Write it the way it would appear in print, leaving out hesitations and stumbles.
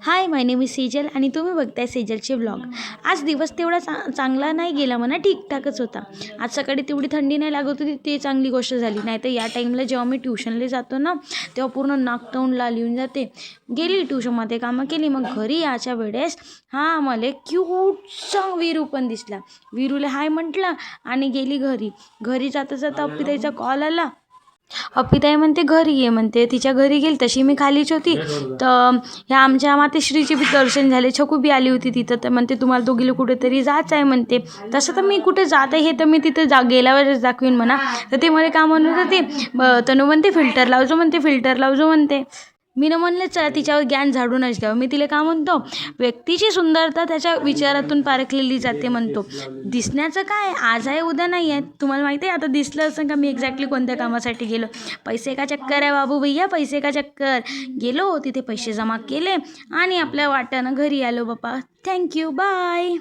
High, my name is Sejal आणि तुम्ही बघताय सेजलचे ब्लॉग. आज दिवस तेवढा चांगला नाही गेला म्हणा, ठीकठाकच होता. आज सकाळी तेवढी थंडी नाही लागत होती, ते चांगली गोष्ट झाली. नाही तर या टाईमला जेव्हा मी ट्युशनला जातो ना, तेव्हा पूर्ण नाक तोंड लाल येऊन जाते. गेली ट्युशनमध्ये कामं केली, मग घरी याच्या वेळेस मला क्यूटचा वीरू पण दिसला. वीरूला हाय म्हटलं आणि गेली घरी. घरी जाता जाता अप्पिताईचा कॉल आला. अप्पिताई म्हणते घरी ये म्हणते. तिच्या घरी गेली तशी मी खालीच होती. तर ह्या आमच्या मातेश्रीचे बी दर्शन झाले. छकू बी आली होती तिथं. तर म्हणते तुम्हाला दोघीला कुठेतरी जायचं आहे म्हणते. तसं तर मी कुठे जात आहे हे तर मी तिथे गेल्यावरच दाखवीन म्हणा. तर ते मला काय म्हणत होते, तनू म्हणते फिल्टर लावजो म्हणते, फिल्टर लावजो म्हणते. मी म्हणलं चला तिच्यावर ज्ञान झाडूनच द्यावं. मी तिला काय म्हणतो, व्यक्तीची सुंदरता त्याच्या विचारातून पारखलेली जाते म्हणतो. दिसण्याचं काय, आज आहे उद्या नाही आहे. तुम्हाला माहिती आहे आता दिसलं असं का मी एक्झॅक्टली कोणत्या कामासाठी गेलो. पैसे का चक्कर आहे बाबू भैया, पैसे का चक्कर. गेलो तिथे पैसे जमा केले आणि आपल्या वाट्यानं घरी आलो बापा. Thank you, bye.